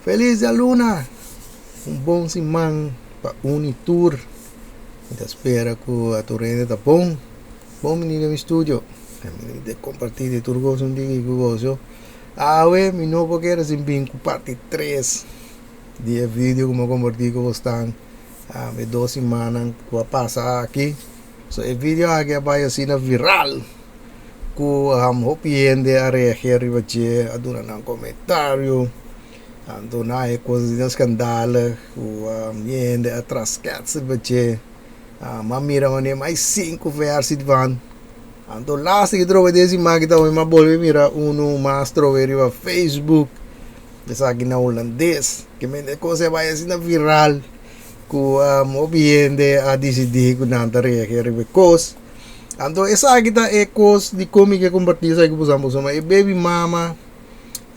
Feliz a Luna! Bom simang para Unitur. Então espera que a torrente tá bom. Bom menino no estúdio. De compartilhar de turgos um dia que gosto. We, mi novo quero assim bem com parte 3 de vídeo como compartilhar com vocês. Me 2 semanas que vai passar aqui. So, o vídeo aqui vai assim viral. Que hopiende a reagir e vai dar um comentário. Ando na coisas de escândalo, o miende atrás cats bache, mamira mane mais 5 versos de van. Ando lá se trova desse magda o ma bolve mira mais troveri va Facebook, essa aqui na holandês, que me de coisa vai assim na viral, que miende a decidir que não tá reagir be cos. Ando essa aqui tá cos de como que compartilhar isso aqui posamos, mas baby mama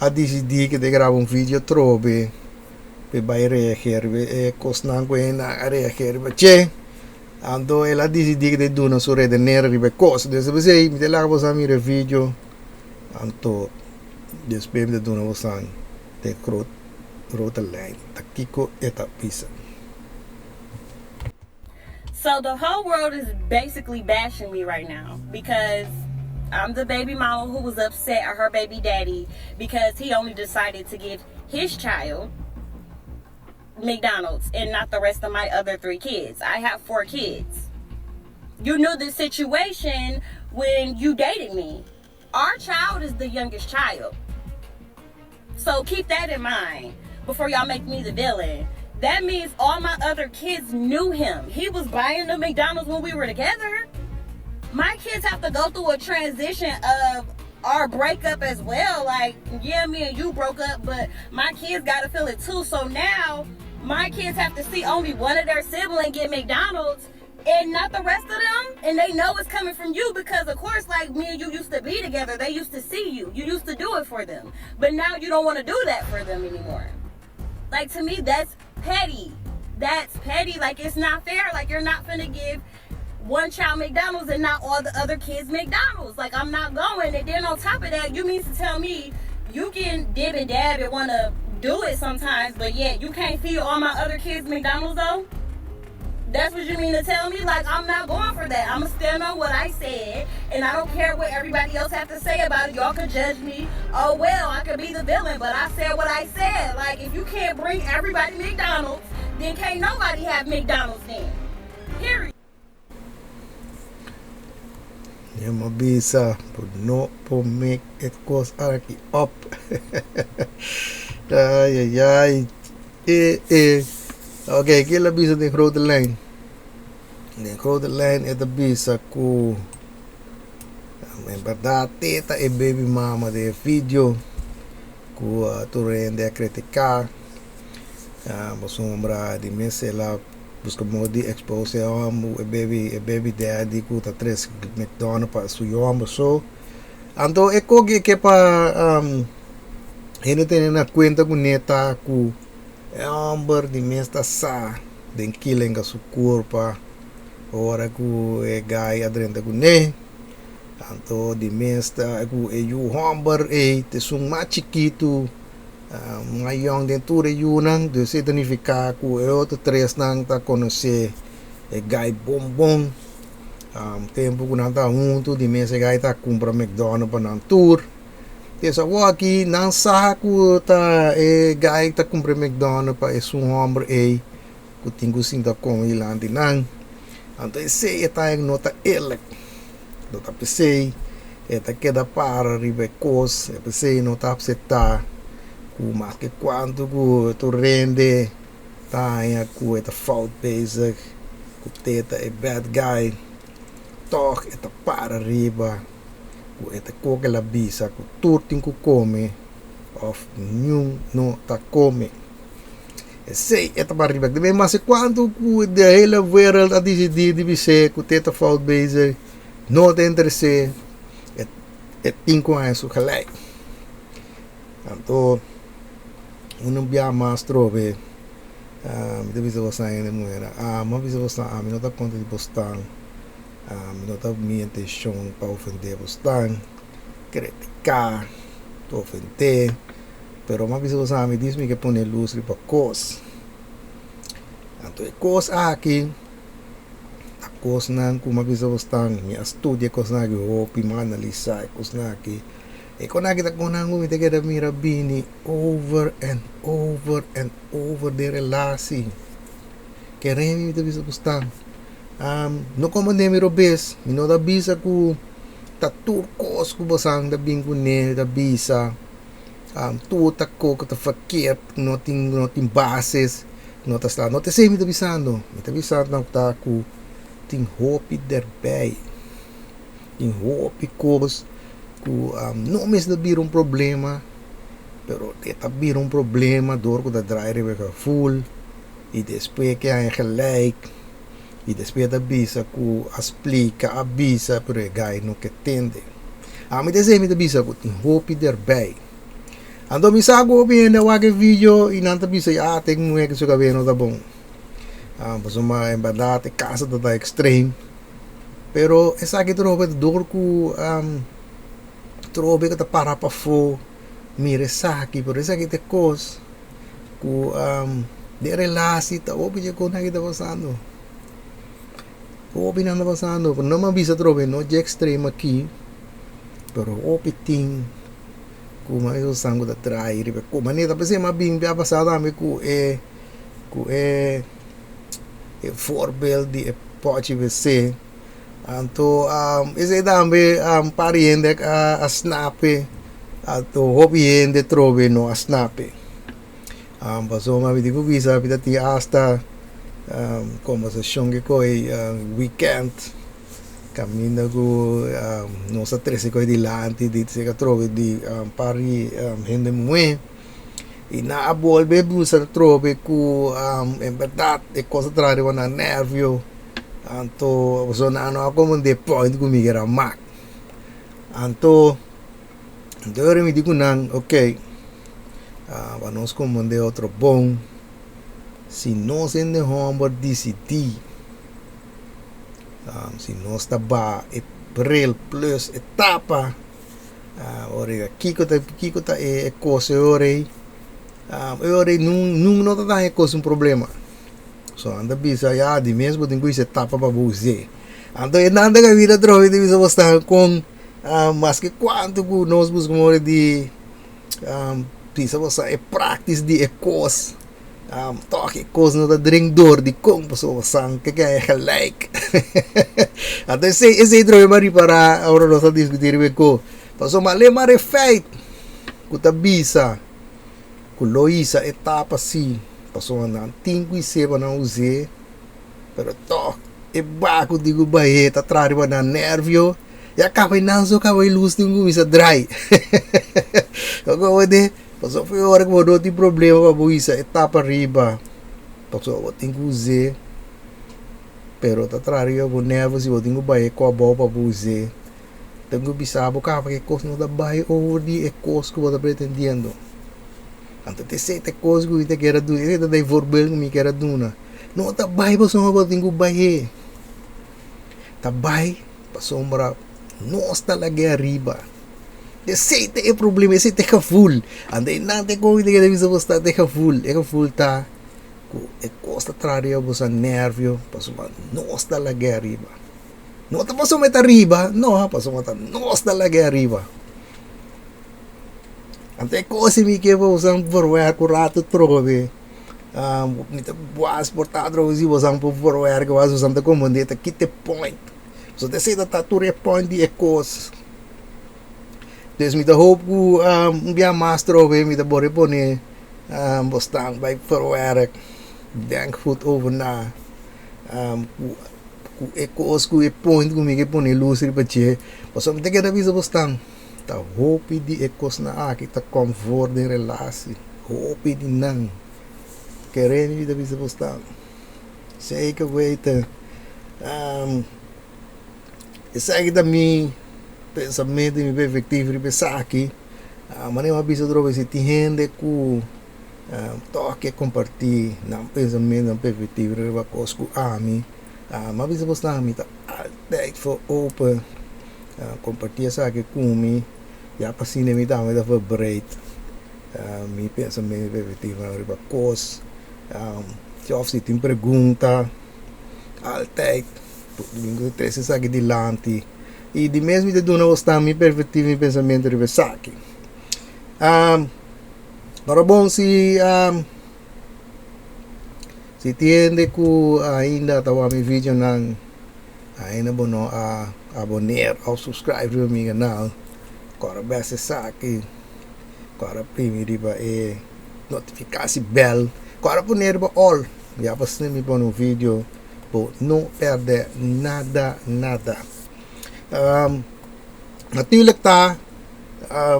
a decidir que de gravar vídeo trobe vai reagir cosnan ko na reagir bache ando ela decidir que de dona so redener ribe cos de se me lá vos a mira vídeo anto despe de dona vos an de rota line takiko eta pisa. So the whole world is basically bashing me right now because I'm the baby mama who was upset at her baby daddy because he only decided to give his child McDonald's and not the rest of my other 3 kids. I have 4 kids. You knew the situation when you dated me. Our child is the youngest child. So keep that in mind before y'all make me the villain. That means all my other kids knew him. He was buying the McDonald's when we were together. My kids have to go through a transition of our breakup as well. Like, yeah, me and you broke up, but my kids got to feel it too. So now my kids have to see only one of their siblings get McDonald's and not the rest of them. And they know it's coming from you because, of course, like me and you used to be together. They used to see you. You used to do it for them. But now you don't want to do that for them anymore. Like, to me, that's petty. That's petty. Like, it's not fair. Like, you're not finna give one child McDonald's and not all the other kids McDonald's. Like, I'm not going. And then on top of that, you mean to tell me you can dib and dab and want to do it sometimes, but yet you can't feed all my other kids McDonald's though? That's what you mean to tell me? Like, I'm not going for that. I'm going to stand on what I said, and I don't care what everybody else has to say about it. Y'all can judge me. Oh, well, I could be the villain, but I said what I said. Like, if you can't bring everybody McDonald's, then can't nobody have McDonald's then. Period. Je mabisa por no por make it cause arki up. Ay. Okay, kila bisa de grote lijn. De grote lijn is de bisa ku en verdad teta e baby mama de video ku tu rende a criticar. Sombra di mesela busca modi expose a baby daddy ku ta 3 McDonald's pa su yombo so ando ekogi que pa ele tem na conta com neta ku amber di mesta sa den killing su corpo ora ku e guy adrenta ku ne anto di mesta ku e you hamber e te sung ma chiquito ngayong dentro yunan de significa que eu te 3 nang ta conhecer e gai bombom tempo que não tá junto de mês gai tá compra McDonald's para não tour essa aqui não saco tá e gai tá compra McDonald's para esse homem e que tenho sinta com ele andi nang então esse tá em nota ele nota PC eta queda para ribecos e PC nota aceitar mas que quando tu rende tá em ku eta fault bezig ku teta é bad guy toch eta para riba ku eta koke la bisa ku turtin ku come of nenhum no tá come e sei eta para riba de mas quando ku de hele wereld a decidir de bise ku teta fault bezig no te interesse et 5 anos gelijk então unang biya trove deve ser você ainda mulher mas bisa você não tá conta de postar não tá minha intenção para ofender postar criticar ofender pero ma bisa sa mi dis mi que pone luz ripa cos. Anto e cos aqui a cos nan ku ma bisa stang mi studia cos na que hopi ma analisa cos na que e con aqui ta con nangu mi te que mira bini over and over de relasi. Que remi mi te bisa stang. No como ne mi robes, mi no da bisa ku tatur cos ku basang da bing kune da bisa. Tuta ko que tá verkeerd, não tem bases, não tá lá, não te sei me tá avisando não tá com tem hope erbij, tem hope cos, com não mesmo vir problema, pero tá vir problema, door que da draai weer full, e depois que é gelijk, e depois da bisa ku explica a bisa, pero é gai não que tende. Me te sei me tá avisando, tem hope erbij. Ando misago bien na wage video inanta bisa ya tek muhe que suka beno tá bom. Pasuma em verdade casa da extreme. Pero essa aqui trobe dor ku trobe que tá para pa fo mire saki, por essa aqui te cos ku de relasi ta obi je ko na kita pasando. Obi na pasando, pero não me bisa trobe no de extreme aqui. Pero obi ting kuma isso sangue da trai ribe kuma ne da pese ma bing bia passada me ku e voorbeeld die potje we se anto ese dambe pariende a snape anto hobiende trove no a snape paso ma vidi ku visa pitati hasta como se shonge koi weekend cammina con nostra trese coi di lanti di se che trovi di pari gente mue e na a volve busa trovi cu in verdad e cosa trarre una nervio anto sonano come de point come che era mac anto dove mi dico nan ok vamos como de otro bon si no se ne hombre DCT si no está ba e prel plus etapa ore kiko ta e cose ore nun no ta e cose un problema so anda bisa ya di mesmo tem coisa etapa para você ando e nada que vida trove de bisa estar com mas que quanto ku nós buscamos de bisa você é practice de e cose toque cos no da drink door di kong paso sang que é gelijk até esse droga mari para agora nós discutir com paso male mare feito com a bisa com loisa etapa si paso na tingo e seba na use pero toque e baco digo baeta trari na nervio e acaba nanzo acaba luz tingo bisa dry agora de paso foi hora que vou ter problema para buisa etapa riba paso vou ter que usar pero tá trario vou nervoso vou ter que baie com a boa para buisa tenho que bisar boca porque coisa não dá baie over de coisa que vou estar pretendendo antes de ser te coisa que eu quero do ele daí voorbeeld que me quero duna não tá baie paso vou ter que baie tá baie paso para não está lá arriba de seite é problema, seite é full. Andei nada com o que deve ser você é full tá. É costa traria você nervio, passou uma nossa lá arriba. Não tá passou meta arriba, não, passou meta nossa lá arriba. Ante coisa me que vou usar por ver curato trove. Me tá boas portado se você por ver que você usando como deta kit point. So de seite tá tudo point de ecos. Dus met de hoop que via master met de bore pone bostang bij verwerk denk goed over na ecos ku e point ku me que pone luz ripache paso me te queda visa bostang ta hoop di ecos na aki ta comfort de relatie hoop di nang keren vi de visa bostang zeker weten zeg dat me pensamento me perspectiva pensar aqui maneira uma bisa droga se tem gente que toque compartilhar não pensamento não perspectiva reba cosco ami mas bisa postar mi tá até for open compartilhar sabe com mi já passei me tá me da verbreed Mi pensamento preventivo na riba cos. Se of tem pergunta, altijd, domingo 13 sa dilante. E de mesmo de dona está mi preventivo mi pensamento riba saki. Para bom si tiende ku ainda tawa mi video ng ainda bono abonneer of subscribe to mi canal. Para beste saki. Para primi riba notifikasi bell. Para poner ba all. Ya pas na mi po no video po no perde nada. Natuurlijk ta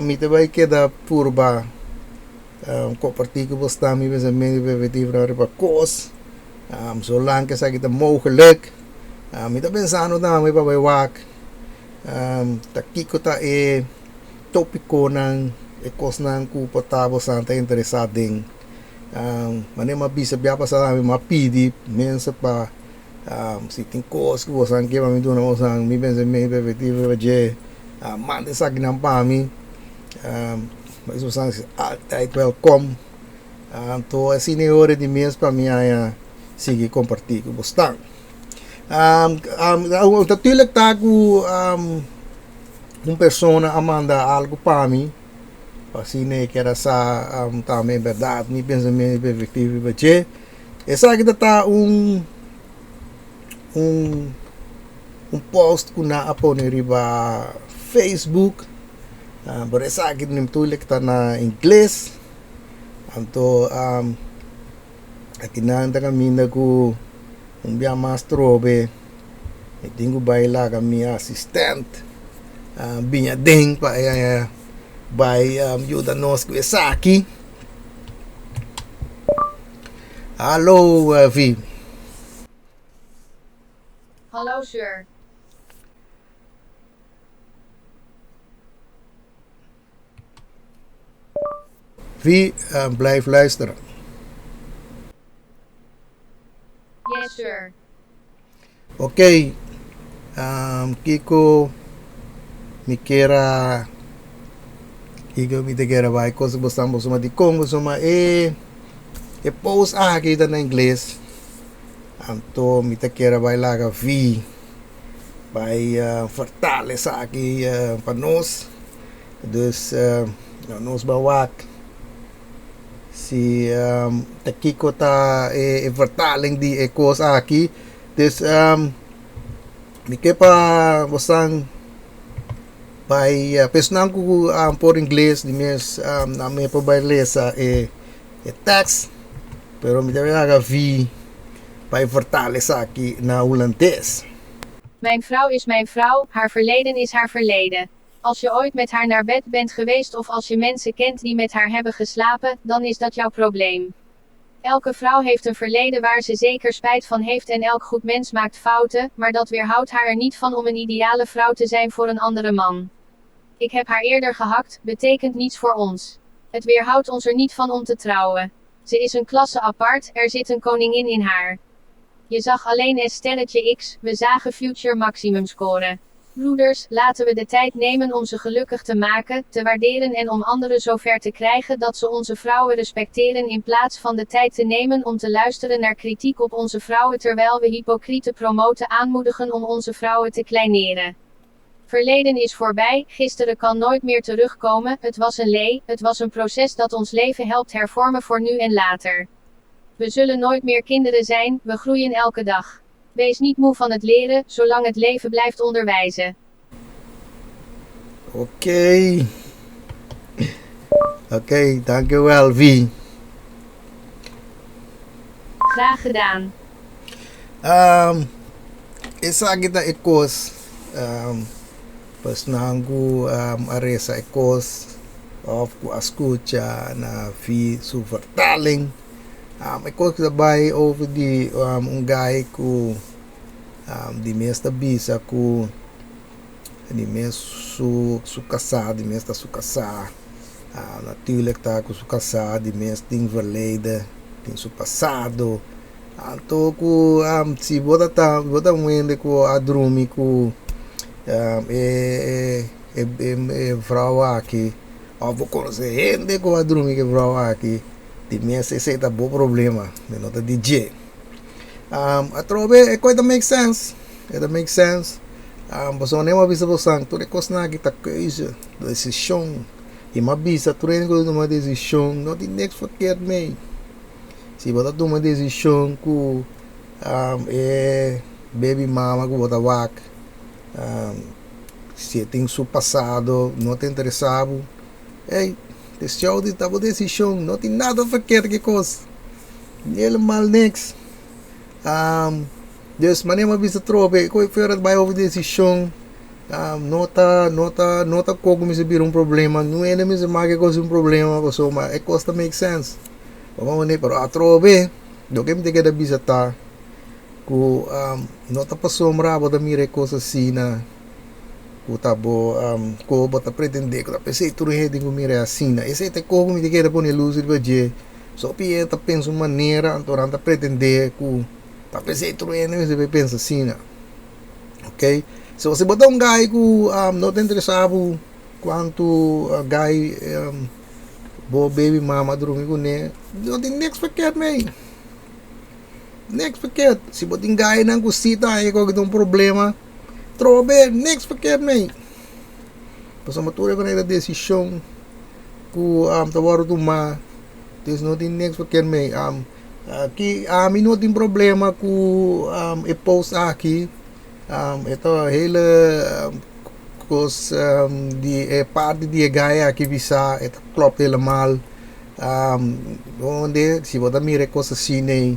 mi tabay keda purba ko parti ko basta mi pensamento preventivo na riba kos. Zolang que kita mogelijk. Mi ta pensando na may pabaywak. Takiko ta topiko ng ekos ng kupatabo sa anta interesading. Mane mabisa biya pa sa namin mapidi. Mensa pa siting kos ko sang kaya mi doon mo sang mi pensamento preventivo je. Mande sa ginampami. Mas usang altijd welkom. To asine ore di mes pa miya sige compartir ko bostang. Natuurlijk tago persona amanda algo pa mi. Asine kera sa tama verdade mi pensamento preventivo je. Esa kita ta un post ko na apo ni riba Facebook. Pero sa akin nimtulik ta na Ingles. Anto akinanda kami naku biya mastrobe. Itingo baila kami assistant. Binya ding pa by Yudanos Kuesaki. Hallo V. Hallo sir. Wie blijf luisteren. Yes sir. Oké. Kiko mikera vai cosa bostang bosuma di Congo suma post kita na Ingles. Anto mitakera vai laga vi vai vertalen sa aki panos. Dus nos bawak si takiko ta vertaling di ekos aki. Dus mikepa bostang by pesnang ko por Ingles di mes na me po by lesa text pero mi deve vi by vertalen sa aki na Holandes. Mijn vrouw is mijn vrouw, haar verleden is haar verleden. Als je ooit met haar naar bed bent geweest of als je mensen kent die met haar hebben geslapen, dan is dat jouw probleem. Elke vrouw heeft een verleden waar ze zeker spijt van heeft en elk goed mens maakt fouten, maar dat weerhoudt haar er niet van om een ideale vrouw te zijn voor een andere man. Ik heb haar eerder gehakt, betekent niets voor ons. Het weerhoudt ons er niet van om te trouwen. Ze is een klasse apart, er zit een koningin in haar. Je zag alleen sterretje X, we zagen future maximum scoren. Broeders, laten we de tijd nemen om ze gelukkig te maken, te waarderen en om anderen zover te krijgen dat ze onze vrouwen respecteren in plaats van de tijd te nemen om te luisteren naar kritiek op onze vrouwen terwijl we hypocriete promoten aanmoedigen om onze vrouwen te kleineren. Verleden is voorbij, gisteren kan nooit meer terugkomen, het was een het was een proces dat ons leven helpt hervormen voor nu en later. We zullen nooit meer kinderen zijn, we groeien elke dag. Wees niet moe van het leren, zolang het leven blijft onderwijzen. Oké, dankjewel V. Graag gedaan. Isa kita ekos pas nangu aresa ekos of ku escucha na V su vertaling. Ekos sabay over di guy ku di mesta bisa ku di mes su casa di mesta su casa natuurlijk ta ku su casa di mes ting verleden ting su passado anto ku si bota mwende ku adrumi ku vrouw aqui Ou vou conhecer gente que vai dormir que vrouw aqui. De mês esse é bom problema. De nota DJ. A trobe é coisa make sense. It make sense. Você nem uma visa você, tu recosta que tá coisa, decisão. E uma visa, tu nem coisa uma decisão, não tem next verkeerd mee. Se você toma uma decisão que baby mama que você vai, se tem seu passado, não te interessado, ei, esse show de tava decisão, não tem nada verkeerd que coisa. Helemaal niks. Dus wanneer maar bisa trobe, ko fora by over decisão, nota como me subir problema, não é nem se maga com problema, você mas é costa make sense. Vamos nem para a trobe, do que me tem que dar bisa tá, ko nota passou brabo da mire coisa assim na, ko tá bo, ko bota pretender, ko tá pensei tudo rede com mire assim na, esse é como me tem que dar pôr luz de budget, só pia tá pensa maneira, então tá pretender ko tá pensei tudo aí, você pensa assim, né? Ok? Se você botar guy que não te interessado quanto guy bo baby mama dormir com ele, não tem next paquete, man. Next paquete. Se botar guy não cosita aí com um problema, trobe next paquete, man. Passou uma toda com a decisão que tá hora tomar, não tem next paquete, man. Aqui a mim não tem problema com a post aqui, ito hele coisa de parte de gaia aqui bisa ito klopt helemaal, onde se você mira coisa assim nem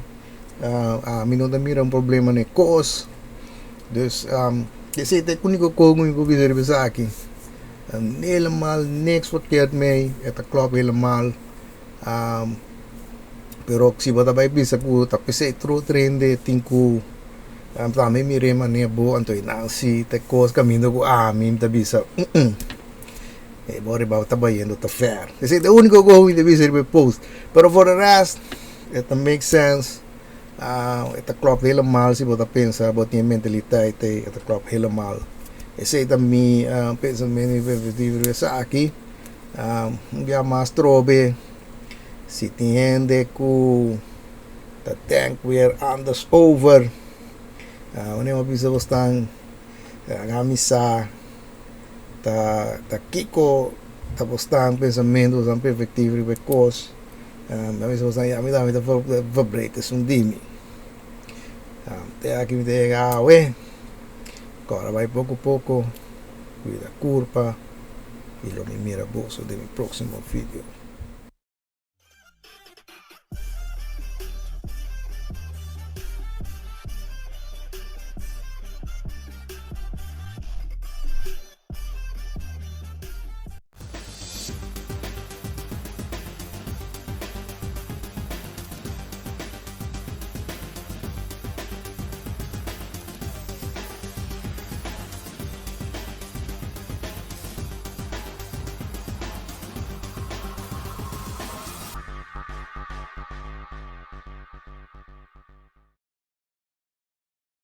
a mim não tem mira problema nem coisa, dus esse é o único coisa que eu quero bisa aqui, helemaal niks verkeerd mee, ito klopt helemaal. Pero se você vai bisa ku tapi se tro trende tinku também mire mane bo anto inang si te kos caminho ko mim ta bisa bora ba ta bayendo ta fair. Esse é o único go de bisa de post. Pero for the rest it makes sense. Ita klop helemaal se você pensa about a mentalidade ita klop helemaal. Esse é mi pensamento positivo sa aqui. Ga mas trobe si tiende ku the tank weer anders over wanneer we bisa bastang gamisa ta kiko ta bastang pensamento san perspectiva de cos mas bastang ya me dá vibrate sundimi te aqui me dega agora vai pouco cuida curva e lo me mira bolso de mi próximo vídeo.